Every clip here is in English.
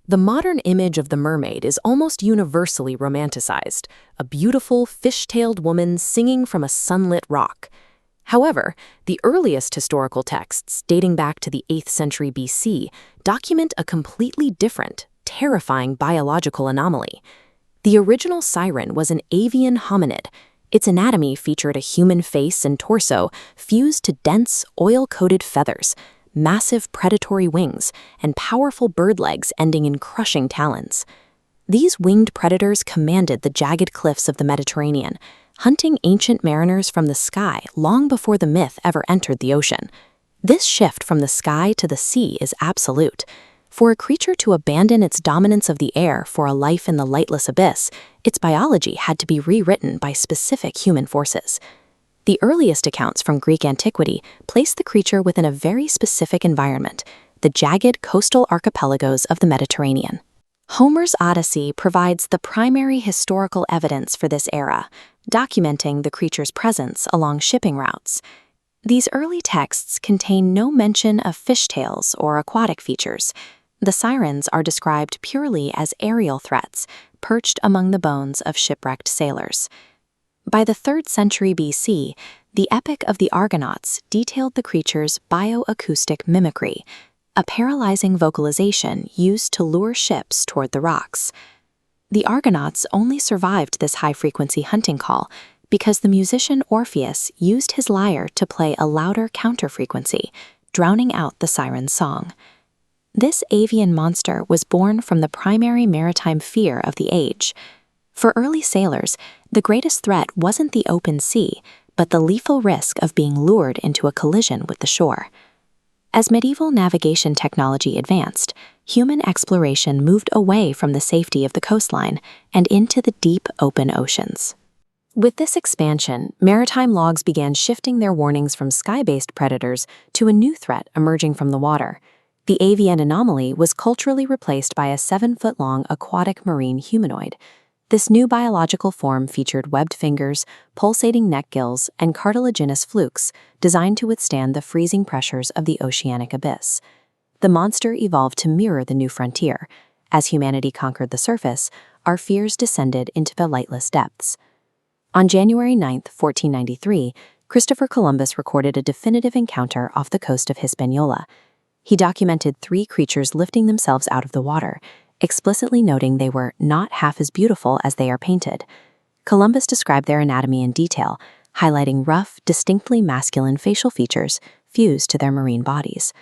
The modern image of the mermaid is almost universally romanticized, a beautiful, fish-tailed woman singing from a sunlit rock. However, the earliest historical texts, dating back to the 8th century BC, document a completely different, terrifying biological anomaly. The original siren was an avian hominid. Its anatomy featured a human face and torso fused to dense, oil-coated feathers, massive predatory wings, and powerful bird legs ending in crushing talons. These winged predators commanded the jagged cliffs of the Mediterranean, hunting ancient mariners from the sky long before the myth ever entered the ocean. This shift from the sky to the sea is absolute. For a creature to abandon its dominance of the air for a life in the lightless abyss, its biology had to be rewritten by specific human forces. The earliest accounts from Greek antiquity place the creature within a very specific environment, the jagged coastal archipelagos of the Mediterranean. Homer's Odyssey provides the primary historical evidence for this era, documenting the creature's presence along shipping routes. These early texts contain no mention of fishtails or aquatic features. The sirens are described purely as aerial threats, perched among the bones of shipwrecked sailors. By the 3rd century BC, the Epic of the Argonauts detailed the creature's bioacoustic mimicry, a paralyzing vocalization used to lure ships toward the rocks. The Argonauts only survived this high-frequency hunting call because the musician Orpheus used his lyre to play a louder counter-frequency, drowning out the siren's song. This avian monster was born from the primary maritime fear of the age. For early sailors, the greatest threat wasn't the open sea, but the lethal risk of being lured into a collision with the shore. As medieval navigation technology advanced, human exploration moved away from the safety of the coastline and into the deep, open oceans. With this expansion, maritime logs began shifting their warnings from sky-based predators to a new threat emerging from the water. The avian anomaly was culturally replaced by a 7-foot-long aquatic marine humanoid. This new biological form featured webbed fingers, pulsating neck gills, and cartilaginous flukes, designed to withstand the freezing pressures of the oceanic abyss. The monster evolved to mirror the new frontier. As humanity conquered the surface, our fears descended into the lightless depths. On January 9, 1493, Christopher Columbus recorded a definitive encounter off the coast of Hispaniola. He documented 3 creatures lifting themselves out of the water, explicitly noting they were not half as beautiful as they are painted. Columbus described their anatomy in detail, highlighting rough, distinctly masculine facial features fused to their marine bodies.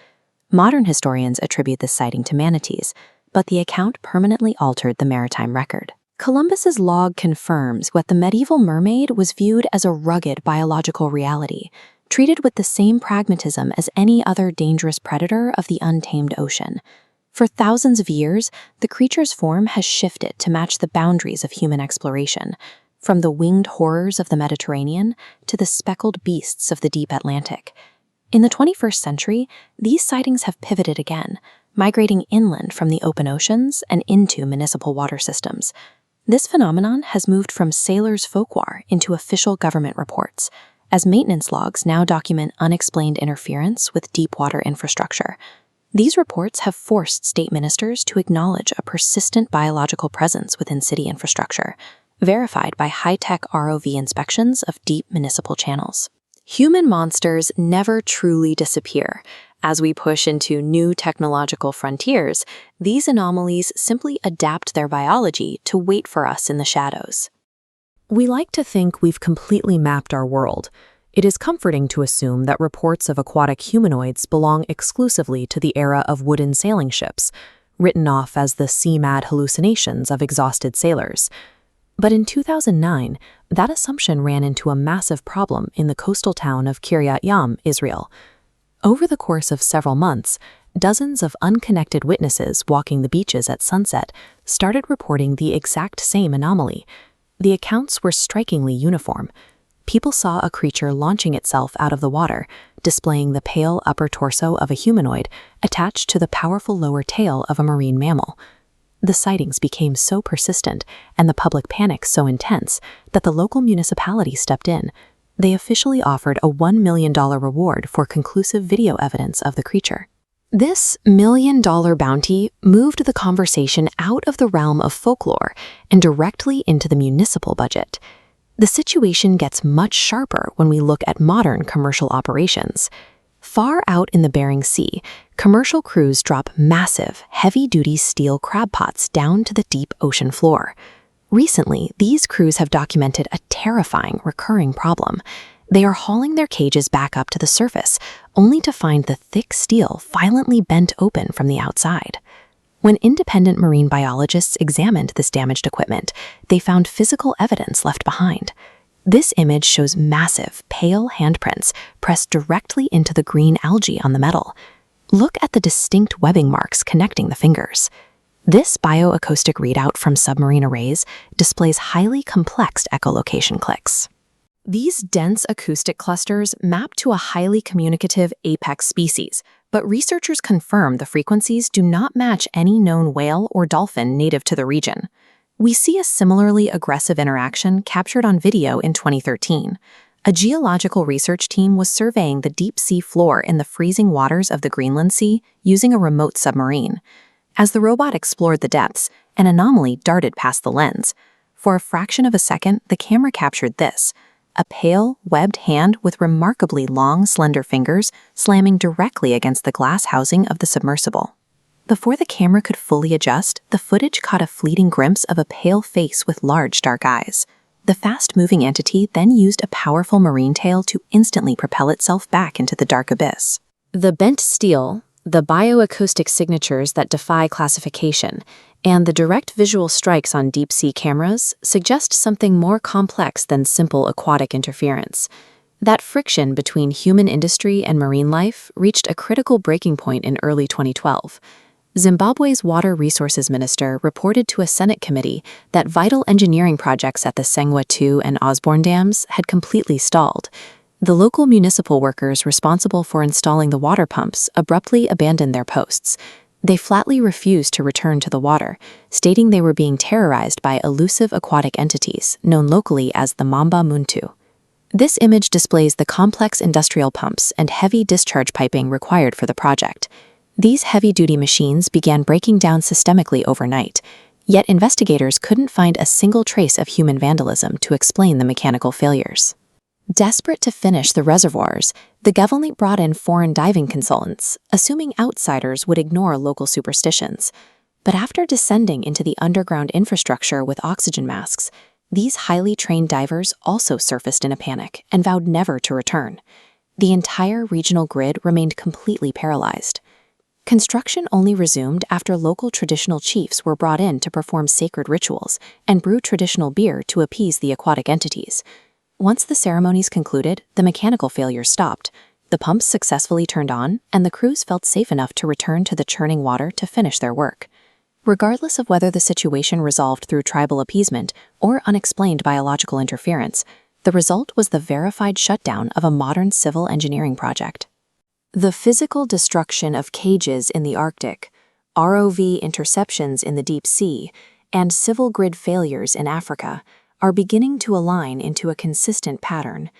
Modern historians attribute this sighting to manatees, but the account permanently altered the maritime record. Columbus's log confirms what the medieval mermaid was viewed as a rugged biological reality, treated with the same pragmatism as any other dangerous predator of the untamed ocean. For thousands of years, the creature's form has shifted to match the boundaries of human exploration, from the winged horrors of the Mediterranean to the speckled beasts of the deep Atlantic. In the 21st century, these sightings have pivoted again, migrating inland from the open oceans and into municipal water systems. This phenomenon has moved from sailors' folklore into official government reports, as maintenance logs now document unexplained interference with deep water infrastructure. These reports have forced state ministers to acknowledge a persistent biological presence within city infrastructure, verified by high-tech ROV inspections of deep municipal channels. Human monsters never truly disappear. As we push into new technological frontiers, these anomalies simply adapt their biology to wait for us in the shadows. We like to think we've completely mapped our world. It is comforting to assume that reports of aquatic humanoids belong exclusively to the era of wooden sailing ships, written off as the sea-mad hallucinations of exhausted sailors. But in 2009, that assumption ran into a massive problem in the coastal town of Kiryat Yam, Israel. Over the course of several months, dozens of unconnected witnesses walking the beaches at sunset started reporting the exact same anomaly. The accounts were strikingly uniform. People saw a creature launching itself out of the water, displaying the pale upper torso of a humanoid attached to the powerful lower tail of a marine mammal. The sightings became so persistent and the public panic so intense that the local municipality stepped in. They officially offered a $1 million reward for conclusive video evidence of the creature. This million-dollar bounty moved the conversation out of the realm of folklore and directly into the municipal budget. The situation gets much sharper when we look at modern commercial operations. Far out in the Bering Sea, commercial crews drop massive, heavy-duty steel crab pots down to the deep ocean floor. Recently, these crews have documented a terrifying, recurring problem. They are hauling their cages back up to the surface, only to find the thick steel violently bent open from the outside. When independent marine biologists examined this damaged equipment, they found physical evidence left behind. This image shows massive, pale handprints pressed directly into the green algae on the metal. Look at the distinct webbing marks connecting the fingers. This bioacoustic readout from submarine arrays displays highly complex echolocation clicks. These dense acoustic clusters map to a highly communicative apex species, but researchers confirm the frequencies do not match any known whale or dolphin native to the region. We see a similarly aggressive interaction captured on video in 2013. A geological research team was surveying the deep sea floor in the freezing waters of the Greenland Sea using a remote submarine. As the robot explored the depths, an anomaly darted past the lens. For a fraction of a second, the camera captured this: a pale, webbed hand with remarkably long, slender fingers slamming directly against the glass housing of the submersible. Before the camera could fully adjust, the footage caught a fleeting glimpse of a pale face with large, dark eyes. The fast-moving entity then used a powerful marine tail to instantly propel itself back into the dark abyss. The bent steel, the bioacoustic signatures that defy classification, and the direct visual strikes on deep-sea cameras suggest something more complex than simple aquatic interference. That friction between human industry and marine life reached a critical breaking point in early 2012. Zimbabwe's Water Resources Minister reported to a Senate committee that vital engineering projects at the Sengwa II and Osborne dams had completely stalled. The local municipal workers responsible for installing the water pumps abruptly abandoned their posts. They flatly refused to return to the water, stating they were being terrorized by elusive aquatic entities known locally as the Mamba Muntu. This image displays the complex industrial pumps and heavy discharge piping required for the project. These heavy-duty machines began breaking down systemically overnight, yet investigators couldn't find a single trace of human vandalism to explain the mechanical failures. Desperate to finish the reservoirs, the government brought in foreign diving consultants, assuming outsiders would ignore local superstitions. But after descending into the underground infrastructure with oxygen masks, these highly trained divers also surfaced in a panic and vowed never to return. The entire regional grid remained completely paralyzed. Construction only resumed after local traditional chiefs were brought in to perform sacred rituals and brew traditional beer to appease the aquatic entities. Once the ceremonies concluded, the mechanical failures stopped. The pumps successfully turned on, and the crews felt safe enough to return to the churning water to finish their work. Regardless of whether the situation resolved through tribal appeasement or unexplained biological interference, the result was the verified shutdown of a modern civil engineering project. The physical destruction of cages in the Arctic, ROV interceptions in the deep sea, and civil grid failures in Africa are beginning to align into a consistent pattern.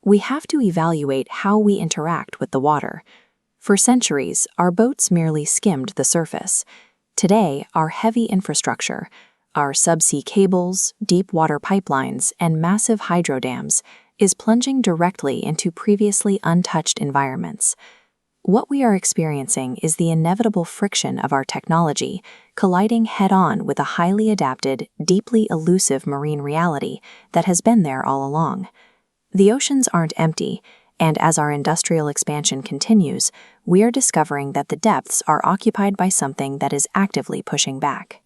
We have to evaluate how we interact with the water. For centuries, our boats merely skimmed the surface. Today, our heavy infrastructure, our subsea cables, deep water pipelines, and massive hydro dams, is plunging directly into previously untouched environments. What we are experiencing is the inevitable friction of our technology colliding head-on with a highly adapted, deeply elusive marine reality that has been there all along. The oceans aren't empty, and as our industrial expansion continues, we are discovering that the depths are occupied by something that is actively pushing back.